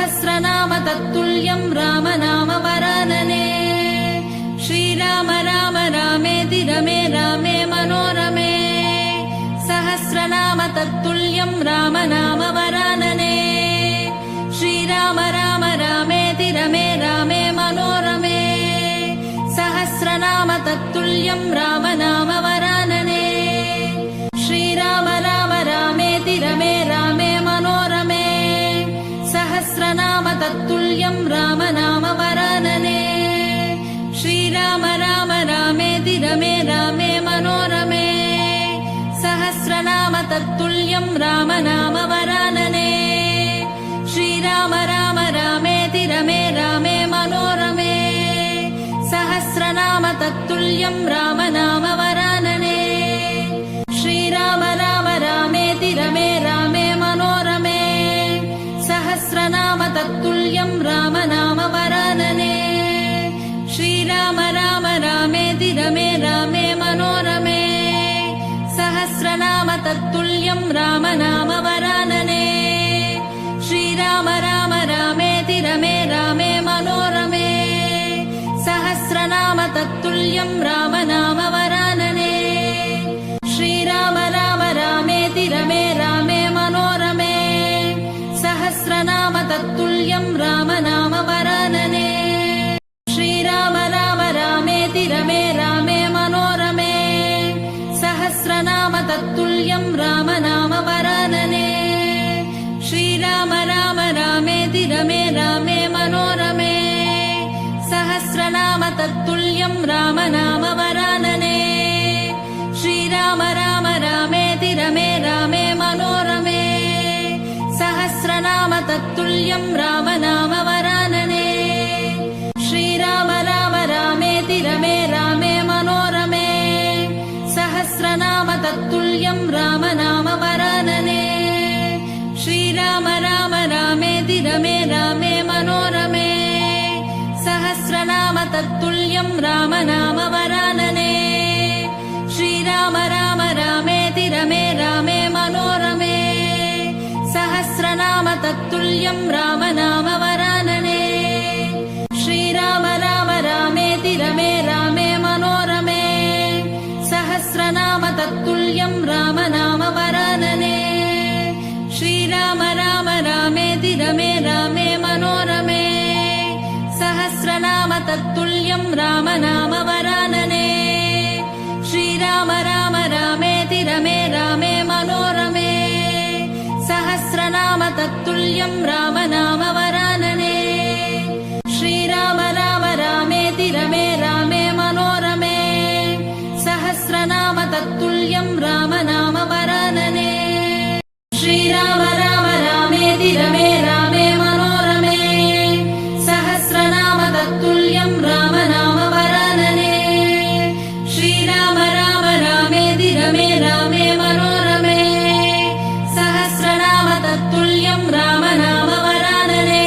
सहस्रनाम तत्तुल्यं रामनाम वरानने। श्रीराम राम रामेति रमे रामे मनोरमे। सहस्रनाम तत्तुल्यं रामनाम वरानने। श्रीराम राम रामेति रमे रामे मनोरमे। सहस्रनाम तत्तुल्यं रामनाम वरानने। श्रीराम राम रामेति रमे रामे मनोरमे। सहस्रनाम तत्तुल्यं रामनाम वरानने। श्रीराम राम रामेति रमे रामे मनोरमे। सहस्रनाम तत्तुल्यं रामनाम वरानने। श्रीराम राम रामेति रमे रामे मनोरमे। सहस्रनाम तत्तुल्यं रामनाम वरानने। श्रीराम राम रामेति रमे रामे मनोरमे। सहस्रनाम तत्तुल्यं रामनाम वरानने। श्रीराम राम रामेति रमे रामे मनोरमे। सहस्रनाम तत्तुल्यं रामनाम वरानने। श्रीराम राम रामेति रमे रामे मनोरमे। सहस्रनाम तत्तुल्यं रामनाम वरानने। श्रीराम राम रामेति रमे रामे मनोरमे। सहस्रनाम तत्तुल्यं रामनाम वरानने। श्रीराम राम रामेति रमे रामे मनोरमे। सहस्रनाम तत्तुल्यं रामनाम वरानने। श्रीराम राम रामेति रमे रामे मनोरमे। सहस्रनाम तत्तुल्यं रामनाम वरानने। श्रीराम राम रामेति रमे रामे मनोरमे। सहस्रनाम तत्तुल्यं रामनाम वरानने। श्रीराम राम रामेति रमे रामे मनोरमे। सहस्रनाम तत्तुल्यं रामनाम वरानने। श्रीराम राम रामेति रमे रामे मनोरमे। सहस्रनाम तत्तुल्यं रामनाम वरानने। श्रीराम राम रामेति रमे रामे मनोरमे। सहस्रनाम तत्तुल्यं रामनाम वरानने। श्रीराम राम रामेति रमे रामे मनोरमे। सहस्रनाम तत्तुल्यं रामनाम वरानने। श्रीराम राम रामेति रमे रामे मनोरमे। सहस्रनाम तत्तुल्यं रामनाम वरानने। श्रीराम राम रामेति रमे रामे मनोरमे। सहस्रनाम तत्तुल्यं रामनाम वरानने। श्रीराम राम रामेति रमे रामे मनोरमे। सहस्रनाम तत्तुल्यं रामनाम वरानने। श्रीराम राम रामेति रमे रामे मनोरमे। सहस्रनाम तत्तुल्यं रामनाम वरानने। श्रीराम राम रामेति रमे रामे मनोरमे। सहस्रनाम तत्तुल्यं रामनाम वरानने। श्रीराम राम रामेति रमे रामे मनोरमे। सहस्रनाम तत्तुल्यं रामनाम वरानने।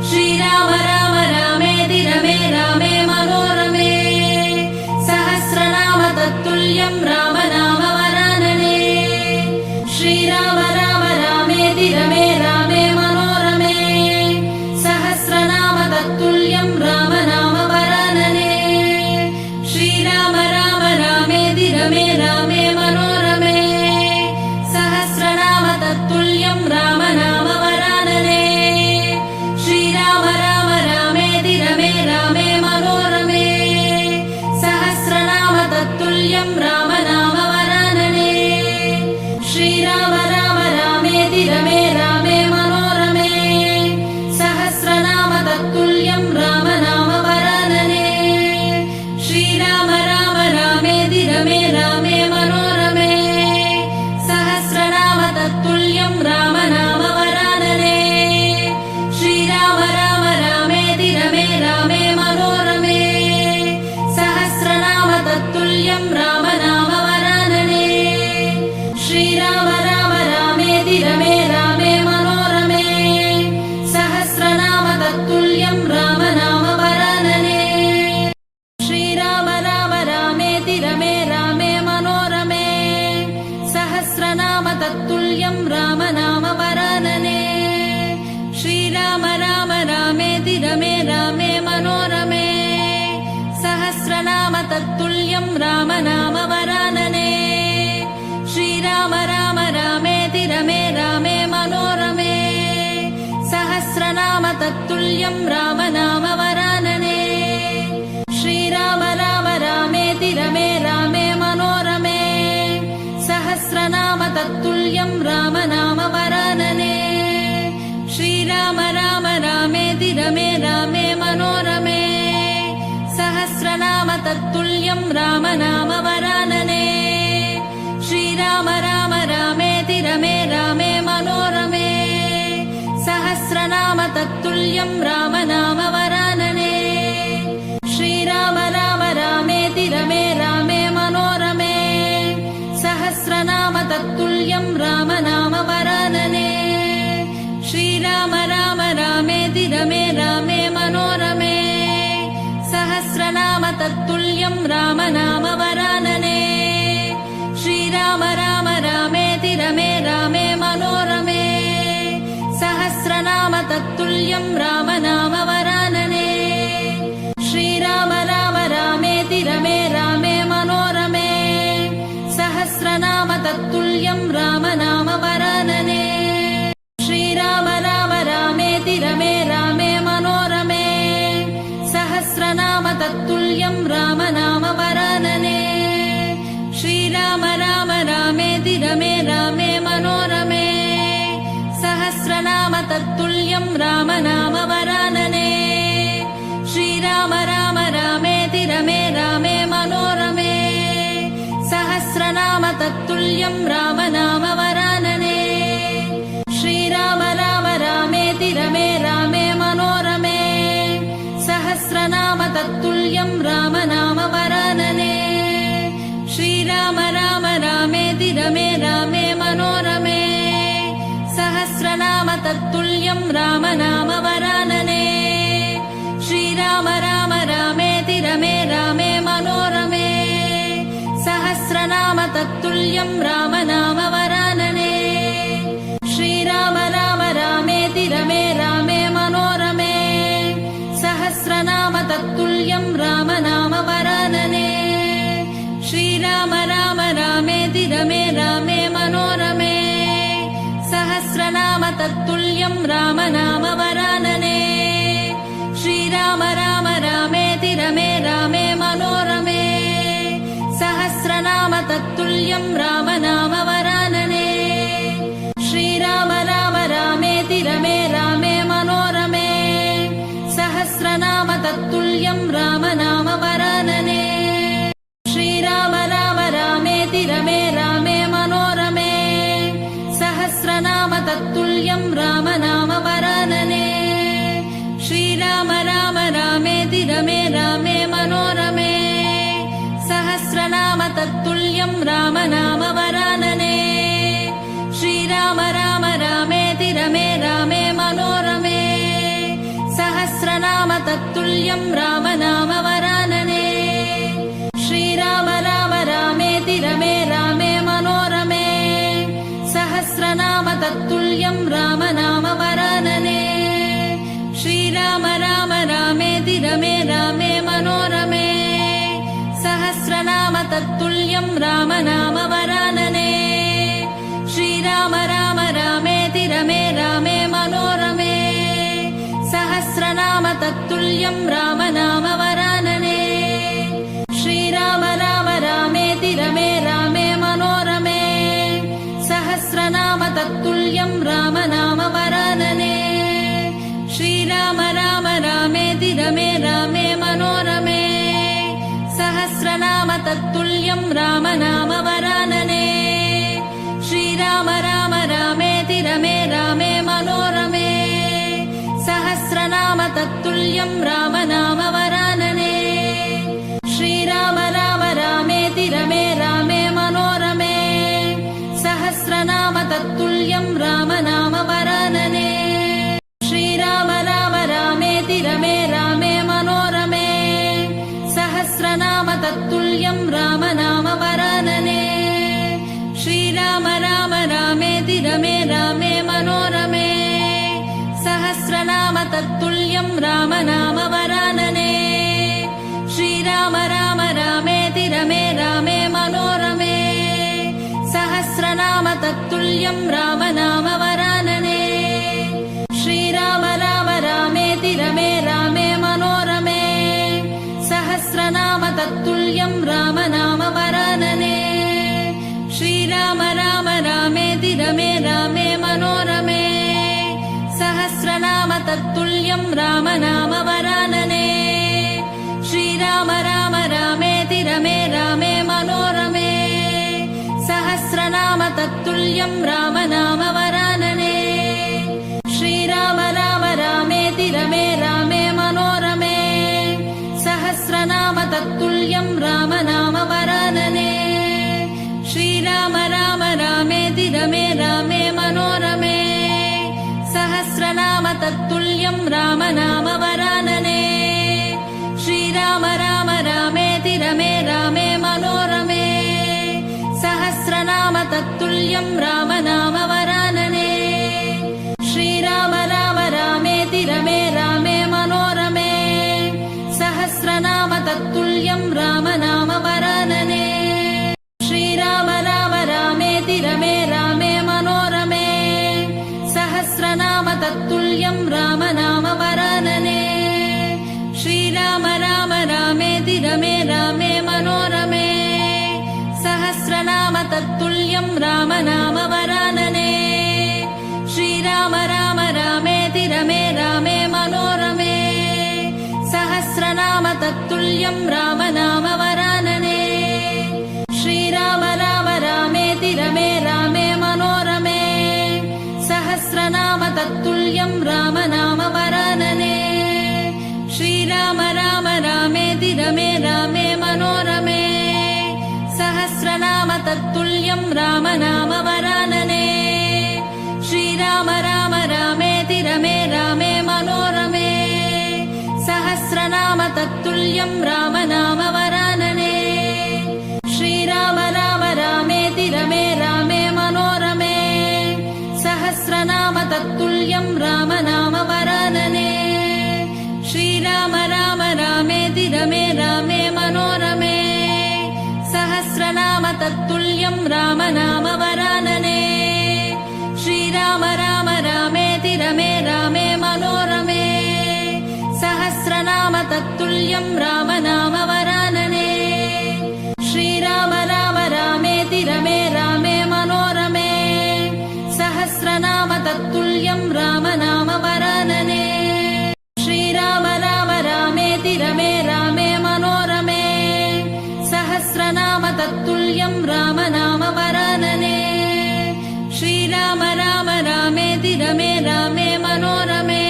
श्रीराम राम रामेति रमे रामे मनोरमे। सहस्रनाम तत्तुल्यं रामनाम वरानने। श्रीराम राम रामेति रमे रामे मनोरमे। सहस्रनाम तत्तुल्यं रामनाम वरानने। श्रीराम राम रामेति रमे रामे मनोरमे। सहस्रनाम तत्तुल्यं रामनाम वरानने। श्रीराम राम रामेति रमे रामे मनोरमे। सहस्रनाम तत्तुल्यं रामनाम वरानने। श्रीराम राम रामेति रमे रामे मनोरमे। सहस्रनाम तत्तुल्यं रामनाम वरानने। श्रीराम राम रामेति रमे रामे मनोरमे। सहस्रनाम तत्तुल्यं रामनाम वरानने। श्रीराम राम रामेति रमे रामे मनोरमे। सहस्रनाम तत्तुल्यं रामनाम वरानने। श्रीराम राम रामेति रमे रामे मनोरमे। सहस्रनाम तत्तुल्यं रामनाम वरानने। श्रीराम रमे रामे मनोरमे सहस्रनाम तत्तुल्यं राम नाम वरानने श्रीराम राम रामेति रमे रामे मनोरमे सहस्रनाम तत्तुल्यं राम नाम वरानने श्रीराम राम रामेति रमे रामे मनोरमे सहस्रनाम तत्तुल्यं राम नाम वरानने श्रीराम राम रामेति रमे रामे मनोरमे सहस्रनाम तत्तुल्यं राम नाम वरानने श्रीराम राम रामेति रमे रामे मनोरमे सहस्रनाम तत्तुल्यं राम नाम वरानने श्रीराम राम रामेति रमे रामे मनोरमे सहस्रनाम तत्तुल्यं राम नाम वरानने श्रीराम राम रामेति रमे रामे मनोरमे सहस्रनाम तत्तुल्यं राम नाम वरानने श्रीराम राम रामेति रमे रामे मनोरमे सहस्रनाम तत्तुल्यं राम नाम वरानने श्रीराम राम रामेति रमे रामे मनोरमे सहस्रनाम तत्तुल्यं राम नाम वरानने श्रीराम राम रामेति रमे रामे मनोरमे सहस्रनाम तत्तुल्यं राम नाम वरानने श्रीराम राम रामेति रमे रामे मनोरमे सहस्रनाम तत्तुल्यं राम नाम वरानने श्रीराम राम रामेति रमे रामे मनोरमे सहस्रनाम तत्तुल्यं राम नाम वरानने श्रीराम राम रामेति रमे रामे मनोरमे सहस्रनाम तत्तुल्यं राम नाम वरानने श्रीराम राम रामेति रमे रामे मनोरमे सहस्रनाम तत्तुल्यं राम नाम वरानने श्रीराम राम रामेति रमे रामे मनोरमे सहस्रनाम तत्तुल्यं राम नाम वरानने श्रीराम राम रामेति रमे रामे मनोरमे सहस्रनाम तत्तुल्यं राम नाम वरानने श्रीराम राम रामेति रमे रामे मनोरमे सहस्रनाम तत्तुल्यं राम नाम वरानने श्रीराम राम रामेति रमे रामे मनोरमे सहस्रनाम तत्तुल्यं राम नाम वरानने श्रीराम राम रामेति रमे रामे मनोरमे सहस्रनाम तत्तुल्यं राम नाम वरानने श्रीराम राम रामेति रमे रामे मनोरमे सहस्रनाम तत्तुल्यं राम नाम वरानने श्रीराम राम रामेति रमे रामे मनोरमे सहस्रनाम तत्तुल्यं राम नाम वरानने श्रीराम राम रामेति रमे रामे मनोरमे सहस्रनाम तत्तुल्यं राम नाम वरानने श्रीराम राम रामेति रमे रामे मनोरमे सहस्रनाम तत्तुल्यं राम नाम वरानने श्रीराम राम रामेति रमे रामे मनोरमे सहस्रनाम तत्तुल्यं राम नाम वरानने श्रीराम राम रामेति रमे रामे मनोरमे सहस्रनाम तत्तुल्यं राम नाम वरानने श्रीराम राम रामेति रमे रामे मनोरमे सहस्रनाम तत्तुल्यं राम नाम वरानने श्रीराम राम रामेति रमे रामे मनोरमे सहस्रनाम तत्तुल्यं राम नाम वरानने श्रीराम राम रामेति रमे रामे मनोरमे सहस्रनाम तत्तुल्यं राम नाम वरानने श्रीराम राम रामेति रमे रामे मनोरमे सहस्रनाम तत्तुल्यं राम नाम वरानने श्रीराम राम रामेति रमे रामे मनोरमे सहस्रनाम तत्तुल्यं राम नाम वरानने श्रीराम राम रामेति रमे रामे मनोरमे सहस्र सहस्रनाम तत्तुल्यं रामनामवरानने श्रीराम राम रामेति रमे रामे मनोरमे सहस्रनाम तत्तुल्यं रामनामवरानने श्रीराम राम रामेति रमे रामे मनोरमे सहस्रनाम तत्तुल्यं रामनामवरानने श्रीराम राम रामेति रमे रामे मनोरमे सहस्रनाम तत्तुल्यं रामनामवरानने श्रीराम राम रामेति रमे रामे मनोरमे सहस्रनाम तत्तुल्यं रामनामवरानने श्रीराम राम रामेति रमे रामे मनोरमे सहस्रनाम तत्तुल्यं रामनामवरानने श्रीराम राम रामेति रमे रामे मनोरमे सहस्रनाम तत्तुल्यं रामनामवरानने श्रीराम राम रामेति रमे रामे मनोरमे सहस्रनाम तत्तुल्यं रामनामवरानने श्रीराम राम रामेति रमे रामे मनोरमे सहस्रनाम तत्तुल्यं रामनामवरानने श्रीराम राम रामेति रमे रामे मनोरमे सहस्रनाम तत्तुल्यं रामनामवरानने श्रीराम राम रामेति रमे रामे मनोरमे सहस्रनाम तत्तुल्यं रामनामवरानने श्रीराम राम रामेति रमे रामे मनोरमे सहस्रनाम तत्तुल्यं रामनामवरानने श्रीराम राम रामेति रमे रामे मनोरमे सहस्रनाम तत्तुल्यं रामनामवरानने श्रीराम राम रामेति रमे रामे मनोरमे सहस्रनाम तत्तुल्यं रामनामवरानने श्रीराम राम रामेति रमे रामे मनोरमे सहस्रनाम तत्तुल्यं रामनामवरानने श्रीराम राम रामेति रमे रामे मनोरमे सहस्रनाम तत्तुल्यं रामनामवरानने श्रीराम राम रामेति रमे रामे मनोरमे सहस्रनाम तत्तुल्यं रामनामवरानने श्रीराम राम रामेति रमे रामे मनोरमे सहस्रनाम तत्तुल्यं रामनामवरानने श्रीराम राम रामेति रमे रामे मनोरमे सहस्रनाम तत्तुल्यं रामनामवरानने श्रीराम राम रामेति रमे रामे मनोरमे सहस्रनाम तत्तुल्यं रामनामवरानने श्रीराम राम रामेति रमे रामे मनोरमे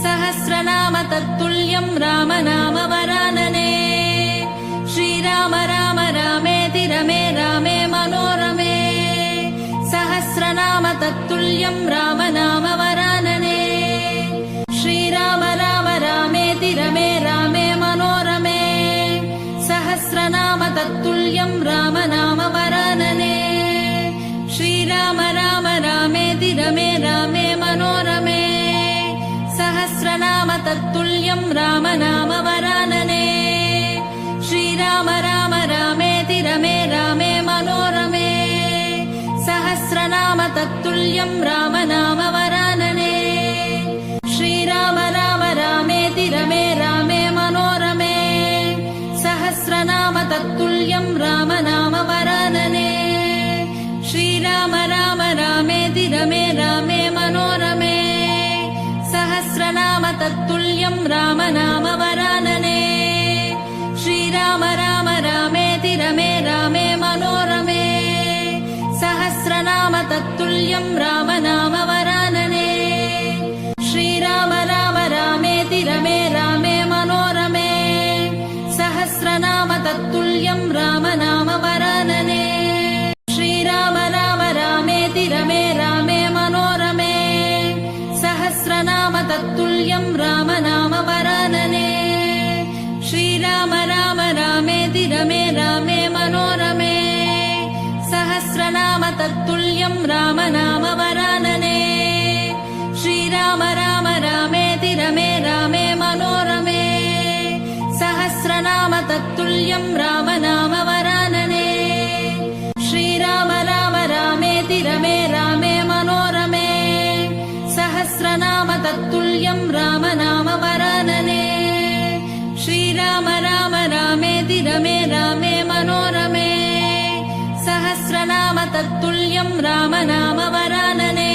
सहस्रनाम तत्तुल्यं रामनामवरानने श्रीराम राम रामेति रमे रामे मनोरमे सहस्रनाम तत्तुल्यं रामनामवरानने श्रीराम राम रामेति रमे रामे मनोरमे सहस्रनाम तत्तुल्यं रामनामवरानने श्रीराम राम रामेति रमे रामे मनोरमे सहस्रनाम तत्तुल्यं रामनामवरानने श्रीराम राम रामेति रमे रामे मनोरमे सहस्रनाम तत्तुल्यं रामनामवरानने श्रीराम राम रामेति रमे रामे मनोरमे सहस्रनाम तत्तुल्यं रामनामवरानने श्रीराम राम रामेति रमे रामे मनोरमे सहस्रनाम तत्तुल्यं रामनामवरानने श्रीराम राम रामेति रमे रामे मनोरमे सहस्रनाम तत्तुल्यं रामनामवरानने श्रीराम राम रामेति रमे रामे मनोरमे सहस्रनाम तत्तुल्यं रामनामवरानने श्रीराम राम रामेति रमे रामे मनोरमे सहस्रनाम तत्तुल्यं रामनामवरानने श्रीराम राम रामेति रमे रामे मनोरमे सहस्रनाम तत्तुल्यं रामनामवरानने श्रीराम राम तत्तुल्यं राम नाम वरानने श्रीराम राम रामेति रमे रामे मनोरमे सहस्रनाम तत्तुल्यं राम नाम वरानने श्रीराम राम रामेति रमे रामे मनोरमे सहस्रनाम तत्तुल्यं राम नाम वरानने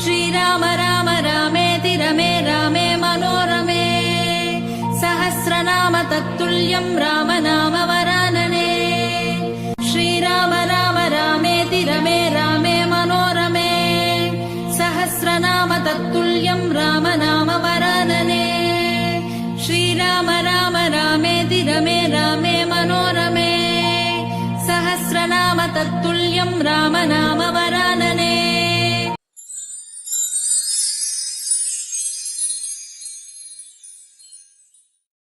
श्रीराम राम रामेति रमे रामे मनोरमे सहस्रनाम तत्तुल्यं राम नाम वरानने श्रीराम राम रामेति रमे रामे मनोरमे सहस्रनाम तत्तुल्यं राम नाम वरानने श्रीराम राम रामेति रमे रामे मनोरमे सहस्रनाम तत्तुल्यं राम नाम वरानने